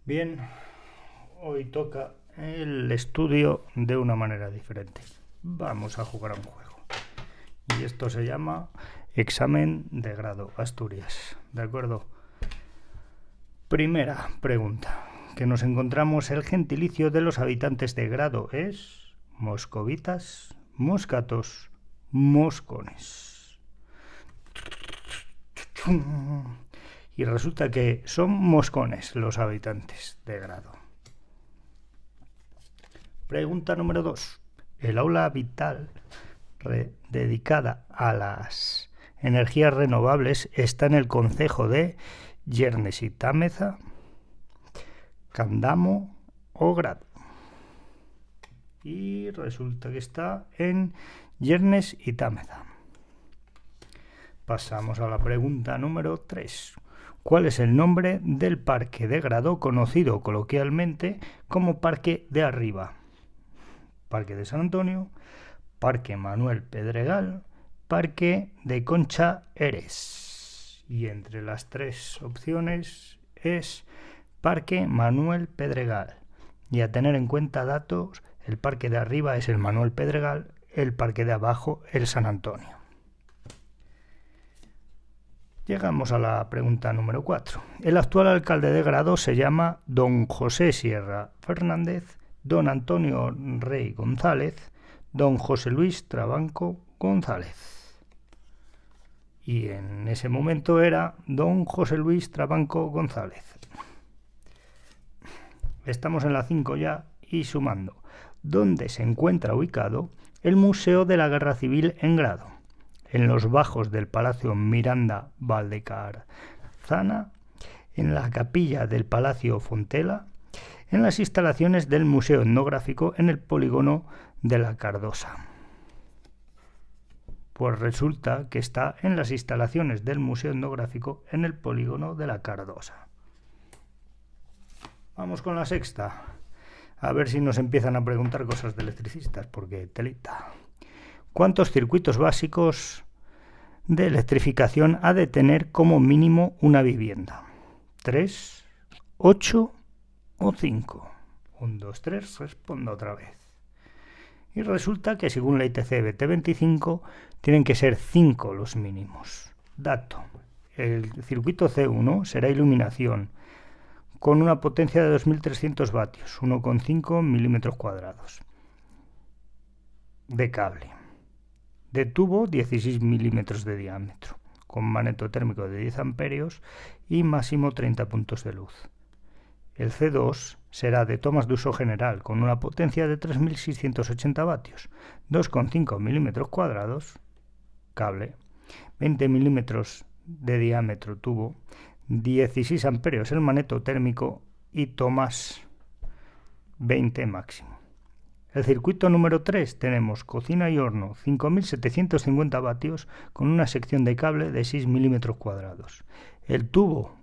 Bien, hoy toca el estudio de una manera diferente. Vamos a jugar a un juego. Y esto se llama Examen de Grado Asturias. ¿De acuerdo? Primera pregunta. Que nos encontramos el gentilicio de los habitantes de Grado es moscovitas, moscatos, moscones. Y resulta que son moscones los habitantes de Grado. Pregunta número 2. El aula vital dedicada a las energías renovables está en el concejo de Yernes y Támeza, Candamo o Grado. Y resulta que está en Yernes y Támeza. Pasamos a la pregunta número 3. ¿Cuál es el nombre del parque de Grado conocido coloquialmente como Parque de Arriba? Parque de San Antonio, Parque Manuel Pedregal, Parque de Concha Eres. Y entre las tres opciones es Parque Manuel Pedregal. Y a tener en cuenta datos, el parque de arriba es el Manuel Pedregal, el parque de abajo el San Antonio. Llegamos a la pregunta número 4. El actual alcalde de Grado se llama don José Sierra Fernández, don Antonio Rey González, don José Luis Trabanco González. Y en ese momento era don José Luis Trabanco González. Estamos en la 5 ya y sumando. ¿Dónde se encuentra ubicado el Museo de la Guerra Civil en Grado? En los bajos del Palacio Miranda Valdecarzana, en la capilla del Palacio Fontela, en las instalaciones del Museo Etnográfico en el polígono de la Cardosa. Pues resulta que está en las instalaciones del Museo Etnográfico en el polígono de la Cardosa. Vamos con la sexta. A ver si nos empiezan a preguntar cosas de electricistas, porque telita. ¿Cuántos circuitos básicos de electrificación ha de tener como mínimo una vivienda? ¿3, 8 o 5? 1, 2, 3, respondo otra vez. Y resulta que según la ITC BT25 tienen que ser 5 los mínimos. Dato. El circuito C1 será iluminación con una potencia de 2300 vatios, 1,5 milímetros cuadrados de cable. De tubo 16 milímetros de diámetro, con magneto térmico de 10 amperios y máximo 30 puntos de luz. El C2 será de tomas de uso general, con una potencia de 3680 vatios, 2,5 milímetros cuadrados, cable, 20 milímetros de diámetro tubo, 16 amperios el magneto térmico y tomas 20 máximo. El circuito número 3 tenemos cocina y horno, 5.750 vatios con una sección de cable de 6 milímetros cuadrados. El tubo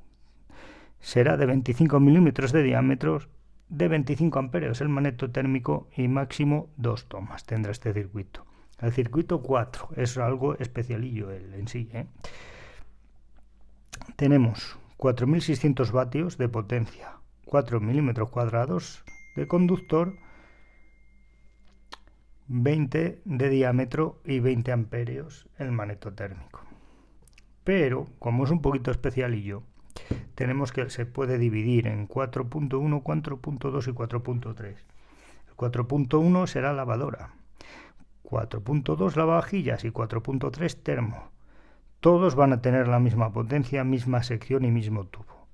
será de 25 milímetros de diámetro, de 25 amperios el magneto térmico y máximo 2 tomas tendrá este circuito. El circuito 4 es algo especialillo en sí. Tenemos 4.600 vatios de potencia, 4 milímetros cuadrados de conductor, 20 de diámetro y 20 amperios el magneto térmico. Pero, como es un poquito especialillo, tenemos que se puede dividir en 4.1, 4.2 y 4.3. El 4.1 será lavadora, 4.2 lavavajillas y 4.3 termo. Todos van a tener la misma potencia, misma sección y mismo tubo.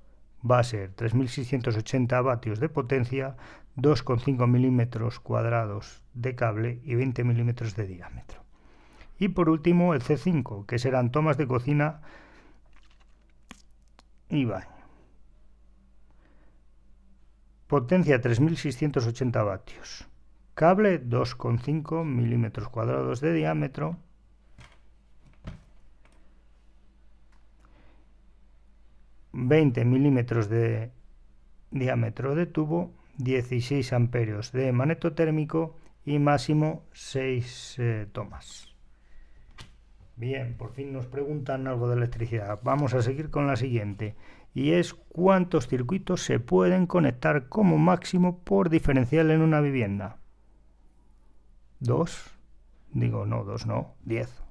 Va a ser 3.680 vatios de potencia, 2,5 milímetros cuadrados de cable y 20 milímetros de diámetro. Y por último el C5, que serán tomas de cocina y baño. Potencia 3.680 vatios. Cable 2,5 milímetros cuadrados de diámetro. ...20 milímetros de diámetro de tubo, 16 amperios de magneto térmico y máximo 6 tomas. Bien, por fin nos preguntan algo de electricidad. Vamos a seguir con la siguiente. y es cuántos circuitos se pueden conectar como máximo por diferencial en una vivienda. 2, digo no, 2 no, 10,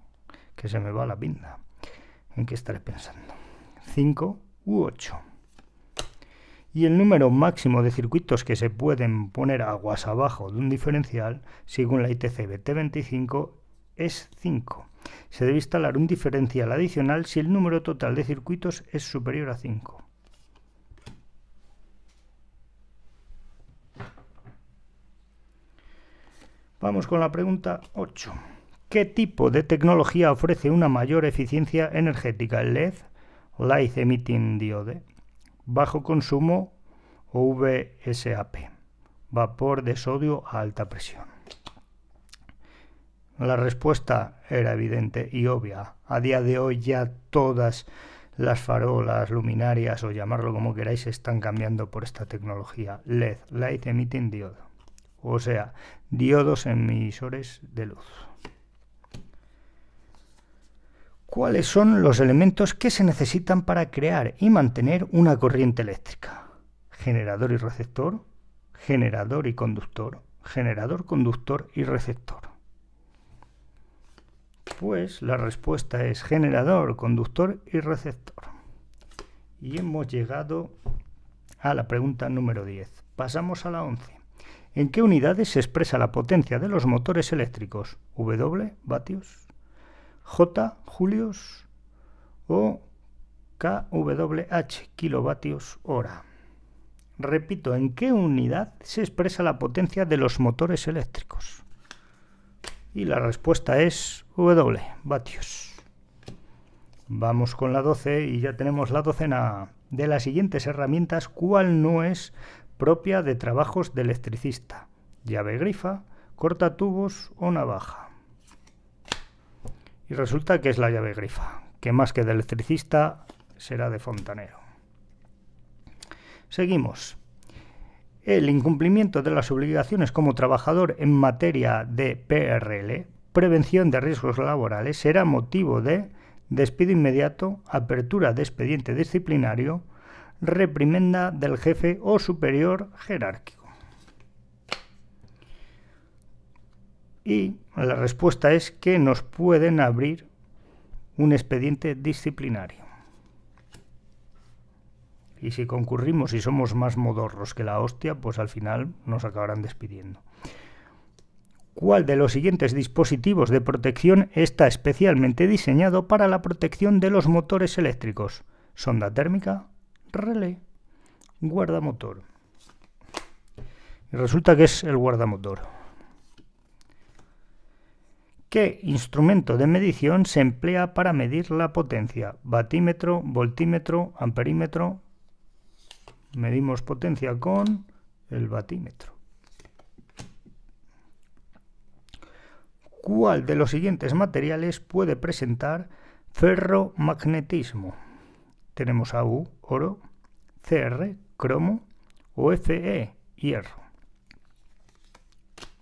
que se me va la pinta. ¿En qué estaré pensando? 5 u 8. Y el número máximo de circuitos que se pueden poner aguas abajo de un diferencial, según la ITC BT25, es 5. Se debe instalar un diferencial adicional si el número total de circuitos es superior a 5. Vamos con la pregunta 8. ¿Qué tipo de tecnología ofrece una mayor eficiencia energética? LED, Light Emitting Diode, bajo consumo o VSAP, vapor de sodio a alta presión. La respuesta era evidente y obvia. A día de hoy ya todas las farolas, luminarias o llamarlo como queráis están cambiando por esta tecnología LED, Light Emitting Diode, o sea, diodos emisores de luz. ¿Cuáles son los elementos que se necesitan para crear y mantener una corriente eléctrica? Generador y receptor, generador y conductor, generador, conductor y receptor. Pues la respuesta es generador, conductor y receptor. Y hemos llegado a la pregunta número 10. Pasamos a la 11. ¿En qué unidades se expresa la potencia de los motores eléctricos? W, vatios, J, julios o kWh, kilovatios hora. Repito, ¿en qué unidad se expresa la potencia de los motores eléctricos? Y la respuesta es W, vatios. Vamos con la 12 y ya tenemos la docena. De las siguientes herramientas, ¿cuál no es propia de trabajos de electricista? Llave grifa, cortatubos o navaja. Y resulta que es la llave grifa, que más que de electricista será de fontanero. Seguimos. El incumplimiento de las obligaciones como trabajador en materia de PRL, prevención de riesgos laborales, será motivo de despido inmediato, apertura de expediente disciplinario, reprimenda del jefe o superior jerárquico. Y la respuesta es que nos pueden abrir un expediente disciplinario. Y si concurrimos y somos más modorros que la hostia, pues al final nos acabarán despidiendo. ¿Cuál de los siguientes dispositivos de protección está especialmente diseñado para la protección de los motores eléctricos? Sonda térmica, relé, guardamotor. Y resulta que es el guardamotor. ¿Qué instrumento de medición se emplea para medir la potencia? Batímetro, voltímetro, amperímetro. Medimos potencia con el batímetro. ¿Cuál de los siguientes materiales puede presentar ferromagnetismo? Tenemos AU, oro, CR, cromo o Fe, hierro.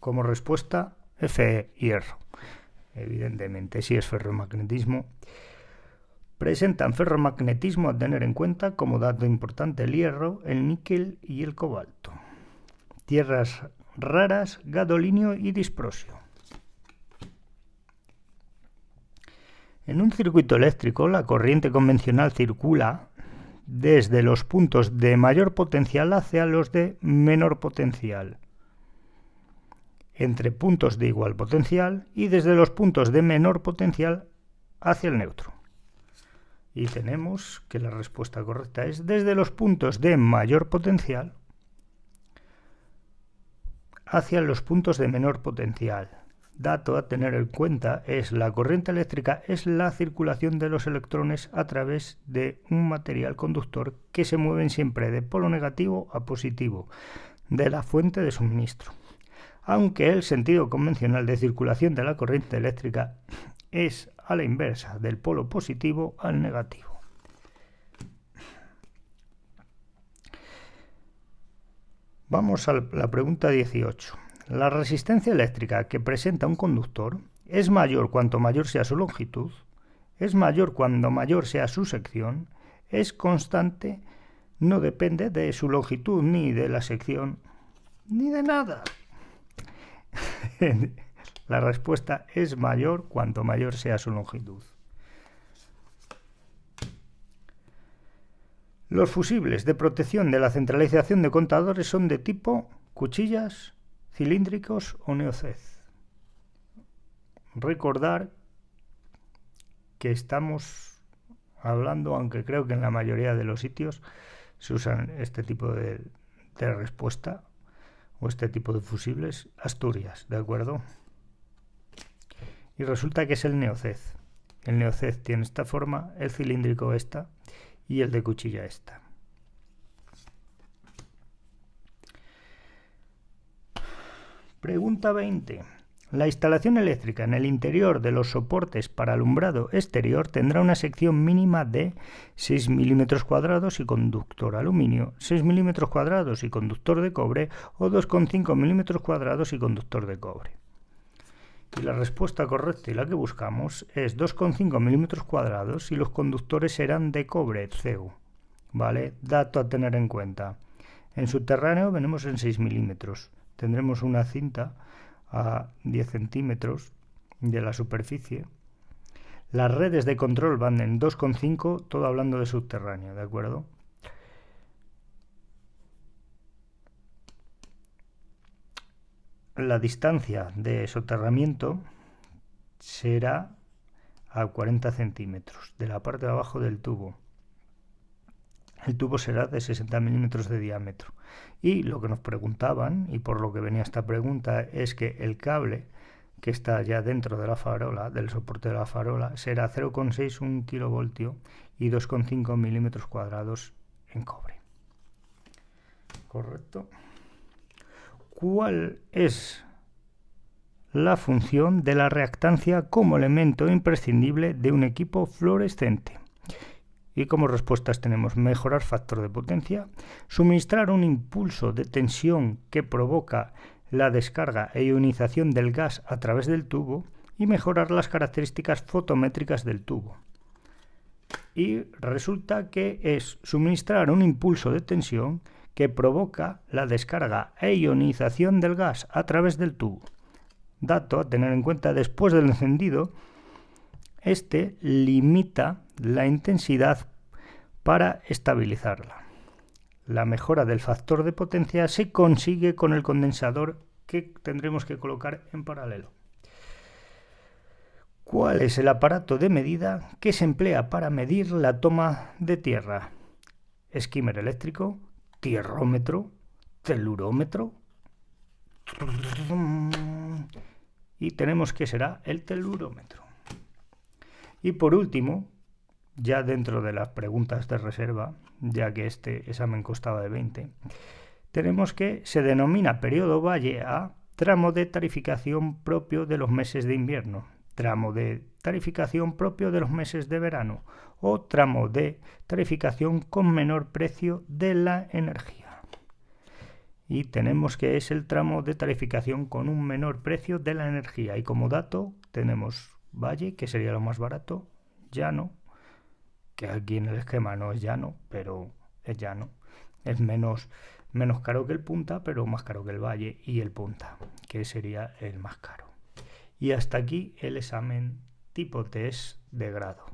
Como respuesta, Fe, hierro. Evidentemente, si es ferromagnetismo. Presentan ferromagnetismo a tener en cuenta como dato importante el hierro, el níquel y el cobalto. Tierras raras, gadolinio y disprosio. En un circuito eléctrico, la corriente convencional circula desde los puntos de mayor potencial hacia los de menor potencial, entre puntos de igual potencial y desde los puntos de menor potencial hacia el neutro. Y tenemos que la respuesta correcta es desde los puntos de mayor potencial hacia los puntos de menor potencial. Dato a tener en cuenta es la corriente eléctrica es la circulación de los electrones a través de un material conductor que se mueven siempre de polo negativo a positivo de la fuente de suministro. Aunque el sentido convencional de circulación de la corriente eléctrica es a la inversa, del polo positivo al negativo. Vamos a la pregunta 18. La resistencia eléctrica que presenta un conductor es mayor cuanto mayor sea su longitud, es mayor cuando mayor sea su sección, es constante, no depende de su longitud, ni de la sección, ni de nada. La respuesta es mayor cuanto mayor sea su longitud. Los fusibles de protección de la centralización de contadores son de tipo cuchillas, cilíndricos o neocez. Recordar que estamos hablando, aunque creo que en la mayoría de los sitios se usan este tipo de respuesta o este tipo de fusibles, Asturias, ¿de acuerdo? Y resulta que es el neocez. El neocez tiene esta forma, el cilíndrico esta y el de cuchilla esta. Pregunta 20. La instalación eléctrica en el interior de los soportes para alumbrado exterior tendrá una sección mínima de 6 milímetros cuadrados y conductor aluminio, 6 milímetros cuadrados y conductor de cobre o 2,5 milímetros cuadrados y conductor de cobre. Y la respuesta correcta y la que buscamos es 2,5 milímetros cuadrados y los conductores serán de cobre CU. ¿Vale? Dato a tener en cuenta. En subterráneo venimos en 6 milímetros. Tendremos una cinta a 10 centímetros de la superficie. Las redes de control van en 2,5, todo hablando de subterráneo, ¿de acuerdo? La distancia de soterramiento será a 40 centímetros de la parte de abajo del tubo. El tubo será de 60 milímetros de diámetro. Y lo que nos preguntaban, y por lo que venía esta pregunta, es que el cable que está ya dentro de la farola, del soporte de la farola, será 0,61 kilovoltio y 2,5 milímetros cuadrados en cobre. ¿Correcto? ¿Cuál es la función de la reactancia como elemento imprescindible de un equipo fluorescente? Y como respuestas tenemos mejorar factor de potencia, suministrar un impulso de tensión que provoca la descarga e ionización del gas a través del tubo y mejorar las características fotométricas del tubo. Y resulta que es suministrar un impulso de tensión que provoca la descarga e ionización del gas a través del tubo. Dato a tener en cuenta: después del encendido, este limita la intensidad para estabilizarla. La mejora del factor de potencia se consigue con el condensador que tendremos que colocar en paralelo. ¿Cuál es el aparato de medida que se emplea para medir la toma de tierra? Skimmer eléctrico, tierrómetro, telurómetro. Y tenemos que será el telurómetro. Y por último, ya dentro de las preguntas de reserva, ya que este examen constaba de 20, tenemos que se denomina periodo valle a tramo de tarificación propio de los meses de invierno, tramo de tarificación propio de los meses de verano o tramo de tarificación con menor precio de la energía. Y tenemos que es el tramo de tarificación con un menor precio de la energía. Y como dato tenemos valle, que sería lo más barato, llano, que aquí en el esquema no es llano, pero es llano. Es menos caro que el punta, pero más caro que el valle y el punta, que sería el más caro. Y hasta aquí el examen tipo test de grado.